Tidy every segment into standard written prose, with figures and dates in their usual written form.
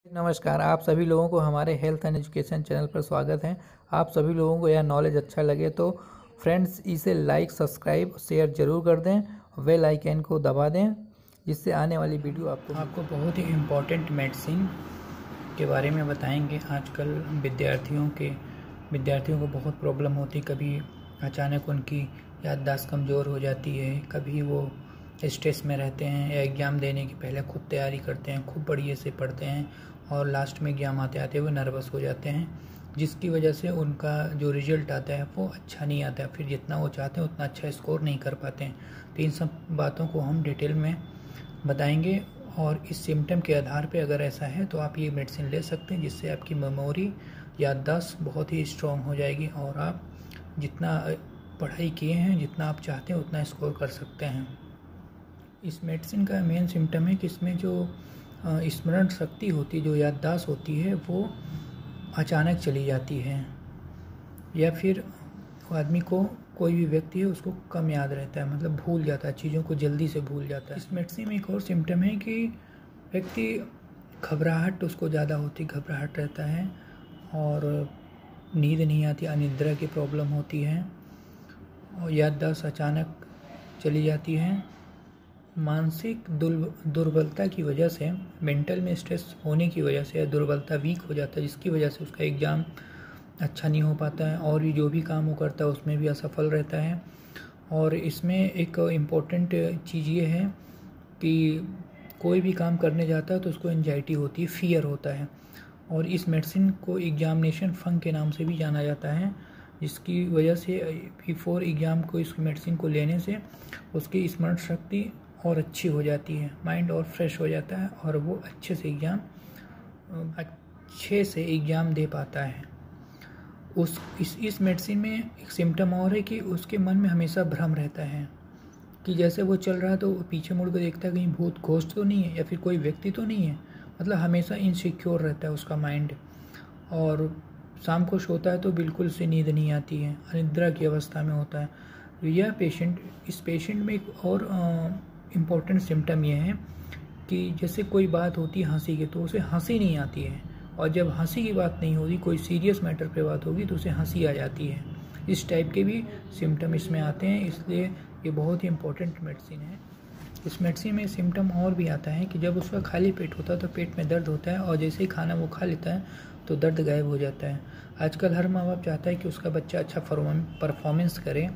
नमस्कार, आप सभी लोगों को हमारे हेल्थ एंड एजुकेशन चैनल पर स्वागत है। आप सभी लोगों को यह नॉलेज अच्छा लगे तो फ्रेंड्स इसे लाइक, सब्सक्राइब, शेयर ज़रूर कर दें। बेल आइकन को दबा दें जिससे आने वाली वीडियो आपको बहुत ही इम्पोर्टेंट मेडिसिन के बारे में बताएंगे। आजकल विद्यार्थियों को बहुत प्रॉब्लम होती है। कभी अचानक उनकी याददाश्त कमज़ोर हो जाती है, कभी वो स्ट्रेस में रहते हैं या एग्ज़ाम देने के पहले खुद तैयारी करते हैं, खूब बढ़िया से पढ़ते हैं और लास्ट में एग्ज़ाम आते आते वो नर्वस हो जाते हैं, जिसकी वजह से उनका जो रिज़ल्ट आता है वो अच्छा नहीं आता है। फिर जितना वो चाहते हैं उतना अच्छा स्कोर नहीं कर पाते हैं। तो इन सब बातों को हम डिटेल में बताएंगे और इस सिम्टम के आधार पे अगर ऐसा है तो आप ये मेडिसिन ले सकते हैं, जिससे आपकी मेमोरी, याददाश्त बहुत ही स्ट्रॉन्ग हो जाएगी और आप जितना पढ़ाई किए हैं, जितना आप चाहते हैं उतना स्कोर कर सकते हैं। इस मेडिसिन का मेन सिम्टम है कि इसमें जो स्मरण शक्ति होती है, जो याददाश्त होती है, वो अचानक चली जाती है या फिर आदमी को, कोई भी व्यक्ति है उसको कम याद रहता है, मतलब भूल जाता है, चीज़ों को जल्दी से भूल जाता है। इस मेडिसिन में एक और सिम्टम है कि व्यक्ति घबराहट उसको ज़्यादा होती, घबराहट रहता है और नींद नहीं आती, अनिद्रा की प्रॉब्लम होती है और याददाश्त अचानक चली जाती है। मानसिक दुर्बलता की वजह से, मेंटल में स्ट्रेस होने की वजह से दुर्बलता, वीक हो जाता है, जिसकी वजह से उसका एग्ज़ाम अच्छा नहीं हो पाता है और जो भी काम वो करता है उसमें भी असफल रहता है। और इसमें एक इम्पॉर्टेंट चीज़ ये है कि कोई भी काम करने जाता है तो उसको एंजाइटी होती है, फियर होता है। और इस मेडिसिन को एग्जामिनेशन फंक के नाम से भी जाना जाता है, जिसकी वजह से बिफोर एग्ज़ाम को इस मेडिसिन को लेने से उसकी स्मरण शक्ति और अच्छी हो जाती है, माइंड और फ्रेश हो जाता है और वो अच्छे से एग्ज़ाम दे पाता है। इस मेडिसिन में एक सिम्टम और है कि उसके मन में हमेशा भ्रम रहता है कि जैसे वो चल रहा है तो पीछे मुड़ कर देखता है कहीं भूत घोस्ट तो नहीं है या फिर कोई व्यक्ति तो नहीं है, मतलब हमेशा इनसिक्योर रहता है उसका माइंड। और शाम को सोता है तो बिल्कुल से नींद नहीं आती है, अनिद्रा की अवस्था में होता है। इस पेशेंट में एक और इम्पॉर्टेंट सिम्टम ये है कि जैसे कोई बात होती है हंसी की तो उसे हंसी नहीं आती है, और जब हंसी की बात नहीं होगी, कोई सीरियस मैटर पे बात होगी तो उसे हंसी आ जाती है। इस टाइप के भी सिम्टम इसमें आते हैं, इसलिए ये बहुत ही इम्पोर्टेंट मेडिसिन है। इस मेडिसिन में सिम्टम और भी आता है कि जब उसका खाली पेट होता है तो पेट में दर्द होता है और जैसे ही खाना वो खा लेता है तो दर्द गायब हो जाता है। आजकल हर माँ बाप चाहता है कि उसका बच्चा अच्छा परफॉर्मेंस करे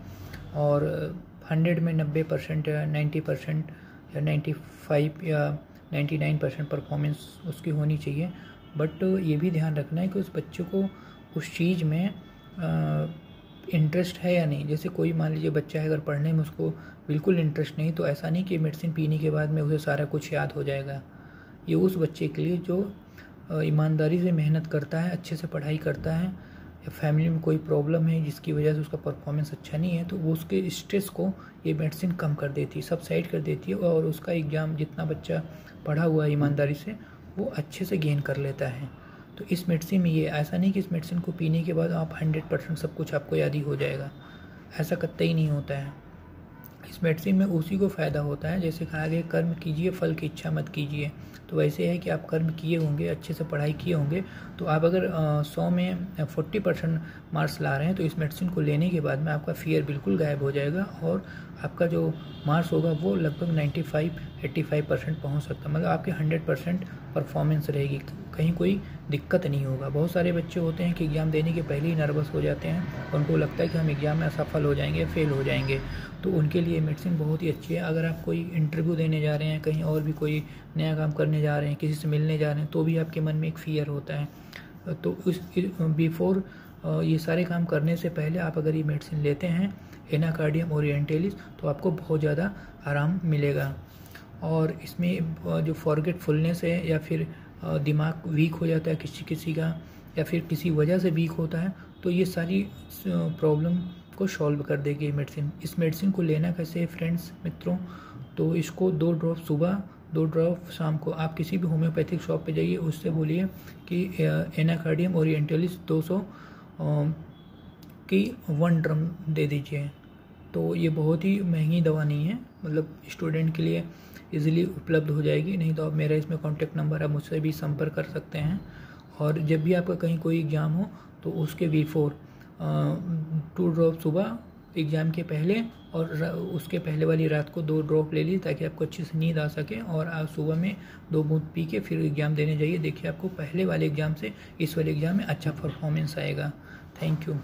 और 100 में 90% या 90% या 95 या 99% परफॉर्मेंस उसकी होनी चाहिए। बट ये भी ध्यान रखना है कि उस बच्चे को उस चीज़ में इंटरेस्ट है या नहीं। जैसे कोई मान लीजिए बच्चा है, अगर पढ़ने में उसको बिल्कुल इंटरेस्ट नहीं, तो ऐसा नहीं कि मेडिसिन पीने के बाद में उसे सारा कुछ याद हो जाएगा। ये उस बच्चे के लिए जो ईमानदारी से मेहनत करता है, अच्छे से पढ़ाई करता है, या फैमिली में कोई प्रॉब्लम है जिसकी वजह से उसका परफॉर्मेंस अच्छा नहीं है, तो वो उसके स्ट्रेस को ये मेडिसिन कम कर देती है, सबसाइड कर देती है और उसका एग्ज़ाम जितना बच्चा पढ़ा हुआ है ईमानदारी से वो अच्छे से गेन कर लेता है। तो इस मेडिसिन में ये ऐसा नहीं कि इस मेडिसिन को पीने के बाद आप 100% सब कुछ आपको याद ही हो जाएगा, ऐसा कतई नहीं होता है। इस मेडिसिन में उसी को फ़ायदा होता है, जैसे कहा गया कर्म कीजिए फल की इच्छा मत कीजिए। तो वैसे है कि आप कर्म किए होंगे, अच्छे से पढ़ाई किए होंगे, तो आप अगर 100 में 40% मार्क्स ला रहे हैं तो इस मेडिसिन को लेने के बाद में आपका फियर बिल्कुल गायब हो जाएगा और आपका जो मार्क्स होगा वो लगभग 95-85% पहुँच सकता है, मतलब आपके 100% परफॉर्मेंस रहेगी, कहीं कोई दिक्कत नहीं होगा। बहुत सारे बच्चे होते हैं कि एग्ज़ाम देने के पहले ही नर्वस हो जाते हैं, उनको लगता है कि हम एग्ज़ाम में असफल हो जाएंगे, फेल हो जाएंगे, तो उनके लिए मेडिसिन बहुत ही अच्छी है। अगर आप कोई इंटरव्यू देने जा रहे हैं, कहीं और भी कोई नया काम करने जा रहे हैं, किसी से मिलने जा रहे हैं, तो भी आपके मन में एक फ़ियर होता है। तो बिफोर ये सारे काम करने से पहले आप अगर ये मेडिसिन लेते हैं एनाकार्डियम ओरिएंटलिस, तो आपको बहुत ज़्यादा आराम मिलेगा। और इसमें जो फॉरगेटफुलनेस है या फिर दिमाग वीक हो जाता है किसी किसी का, या फिर किसी वजह से वीक होता है, तो ये सारी प्रॉब्लम को सॉल्व कर देगी मेडिसिन। इस मेडिसिन को लेना कैसे है फ्रेंड्स, मित्रों, तो इसको 2 ड्रॉप सुबह, 2 ड्रॉप शाम को। आप किसी भी होम्योपैथिक शॉप पे जाइए, उससे बोलिए कि एनाकार्डियम ओरिएंटलिस 200 की 1 ड्रम दे दीजिए। तो ये बहुत ही महंगी दवा नहीं है, मतलब स्टूडेंट के लिए इजीली उपलब्ध हो जाएगी। नहीं तो आप मेरा इसमें कॉन्टैक्ट नंबर है, मुझसे भी संपर्क कर सकते हैं। और जब भी आपका कहीं कोई एग्ज़ाम हो तो उसके बिफोर 2 ड्रॉप सुबह एग्ज़ाम के पहले और उसके पहले वाली रात को 2 ड्रॉप ले ली, ताकि आपको अच्छे से नींद आ सके और आप सुबह में 2 बूंद पी के फिर एग्ज़ाम देने जाइए। देखिए आपको पहले वाले एग्ज़ाम से इस वाले एग्ज़ाम में अच्छा परफॉर्मेंस आएगा। Thank you.